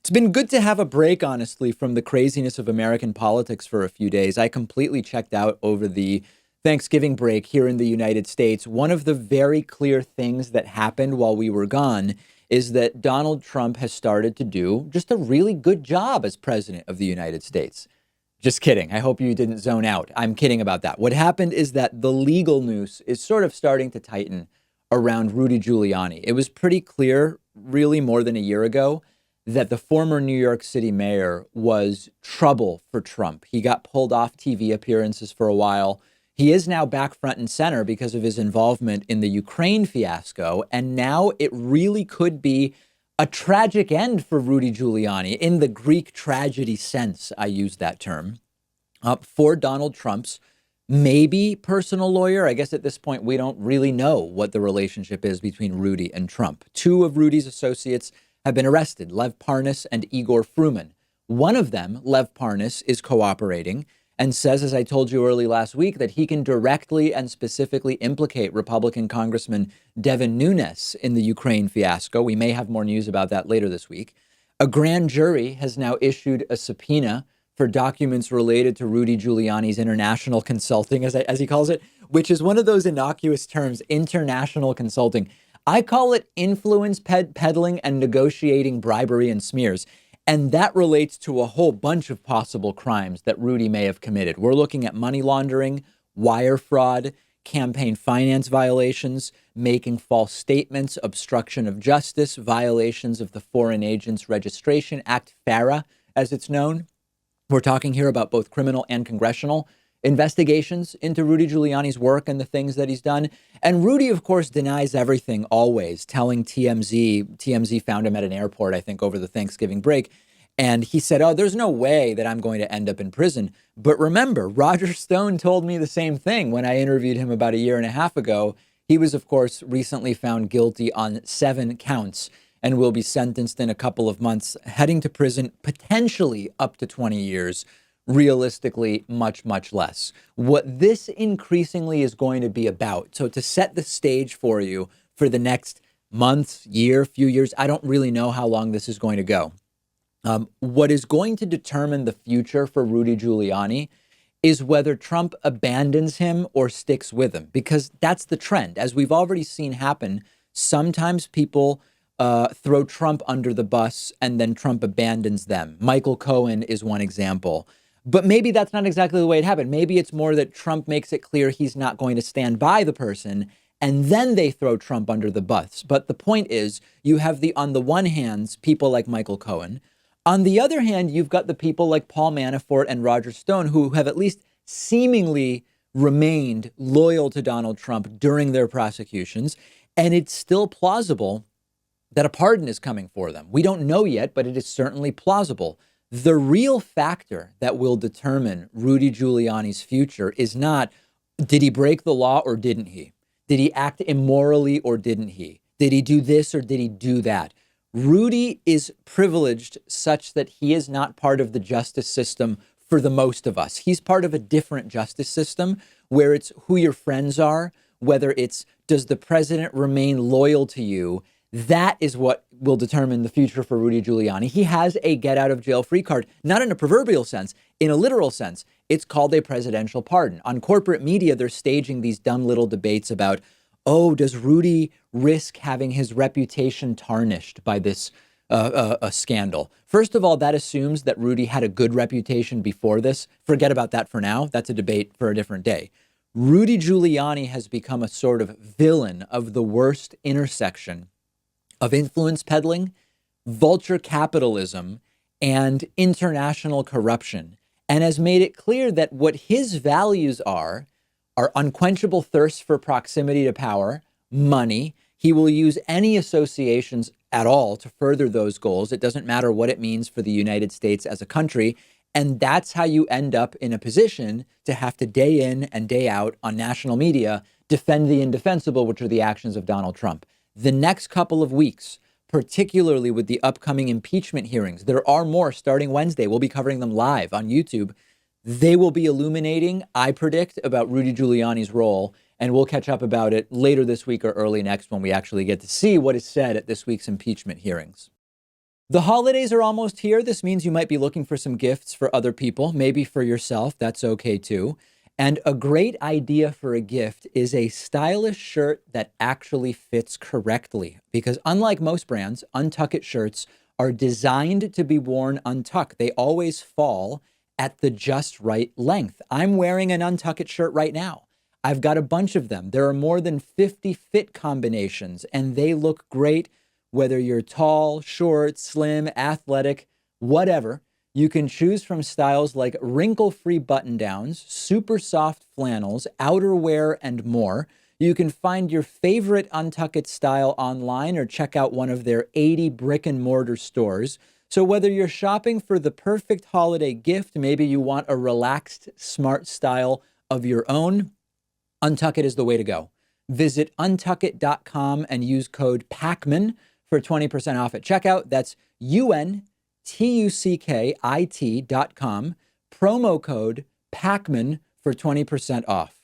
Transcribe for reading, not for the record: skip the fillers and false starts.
It's been good to have a break, honestly, from the craziness of American politics for a few days. I completely checked out over the Thanksgiving break here in the United States. One of the very clear things that happened while we were gone is that Donald Trump has started to do just a really good job as president of the United States. Just kidding. I hope you didn't zone out. I'm kidding about that. What happened is that the legal noose is sort of starting to tighten around Rudy Giuliani. It was pretty clear, really more than a year ago, that the former New York City mayor was trouble for Trump. He got pulled off TV appearances for a while. He is now back front and center because of his involvement in the Ukraine fiasco. And now it really could be a tragic end for Rudy Giuliani in the Greek tragedy sense. I use that term for Donald Trump's maybe personal lawyer. I guess at this point, we don't really know what the relationship is between Rudy and Trump. Two of Rudy's associates have been arrested, Lev Parnas and Igor Fruman. One of them, Lev Parnas, is cooperating and says, as I told you early last week, that he can directly and specifically implicate Republican Congressman Devin Nunes in the Ukraine fiasco. We may have more news about that later this week. A grand jury has now issued a subpoena for documents related to Rudy Giuliani's international consulting, as he calls it, which is one of those innocuous terms, international consulting. I call it influence peddling and negotiating bribery and smears. And that relates to a whole bunch of possible crimes that Rudy may have committed. We're looking at money laundering, wire fraud, campaign finance violations, making false statements, obstruction of justice, violations of the Foreign Agents Registration Act, FARA, as it's known. We're talking here about both criminal and congressional investigations into Rudy Giuliani's work and the things that he's done. And Rudy, of course, denies everything always, telling TMZ found him at an airport, I think, over the Thanksgiving break. And he said, oh, there's no way that I'm going to end up in prison. But remember, Roger Stone told me the same thing when I interviewed him about a year and a half ago. He was, of course, recently found guilty on 7 counts and will be sentenced in a couple of months, heading to prison, potentially up to 20 years. Realistically, much, much less. What this increasingly is going to be about, so to set the stage for you for the next month, year, few years, I don't really know how long this is going to go. What is going to determine the future for Rudy Giuliani is whether Trump abandons him or sticks with him, because that's the trend. As we've already seen happen, sometimes people throw Trump under the bus and then Trump abandons them. Michael Cohen is one example. But maybe that's not exactly the way it happened. Maybe it's more that Trump makes it clear he's not going to stand by the person, and then they throw Trump under the bus. But the point is, you have on the one hand, people like Michael Cohen. On the other hand, you've got the people like Paul Manafort and Roger Stone, who have at least seemingly remained loyal to Donald Trump during their prosecutions. And it's still plausible that a pardon is coming for them. We don't know yet, but it is certainly plausible. The real factor that will determine Rudy Giuliani's future is not, did he break the law or didn't he? Did he act immorally or didn't he? Did he do this or did he do that? Rudy is privileged such that he is not part of the justice system for the most of us. He's part of a different justice system where it's who your friends are, whether it's does the president remain loyal to you. That is what will determine the future for Rudy Giuliani. He has a get out of jail free card, not in a proverbial sense, in a literal sense. It's called a presidential pardon. On corporate media, they're staging these dumb little debates about, oh, does Rudy risk having his reputation tarnished by this a scandal? First of all, that assumes that Rudy had a good reputation before this. Forget about that for now. That's a debate for a different day. Rudy Giuliani has become a sort of villain of the worst intersection of influence peddling, vulture capitalism, and international corruption, and has made it clear that what his values are unquenchable thirst for proximity to power, money. He will use any associations at all to further those goals. It doesn't matter what it means for the United States as a country. And that's how you end up in a position to have to day in and day out on national media defend the indefensible, which are the actions of Donald Trump. The next couple of weeks, particularly with the upcoming impeachment hearings, there are more starting Wednesday. We'll be covering them live on YouTube. They will be illuminating, I predict, about Rudy Giuliani's role, and we'll catch up about it later this week or early next when we actually get to see what is said at this week's impeachment hearings. The holidays are almost here. This means you might be looking for some gifts for other people, maybe for yourself. That's okay too. And a great idea for a gift is a stylish shirt that actually fits correctly. Because unlike most brands, Untuckit shirts are designed to be worn untucked. They always fall at the just right length. I'm wearing an Untuckit shirt right now. I've got a bunch of them. There are more than 50 fit combinations, and they look great whether you're tall, short, slim, athletic, whatever. You can choose from styles like wrinkle-free button-downs, super soft flannels, outerwear, and more. You can find your favorite Untuckit style online or check out one of their 80 brick and mortar stores. So whether you're shopping for the perfect holiday gift, maybe you want a relaxed, smart style of your own, Untuckit is the way to go. Visit untuckit.com and use code PAKMAN for 20% off at checkout. That's UNTUCKIT.com. Promo code PAKMAN for 20% off.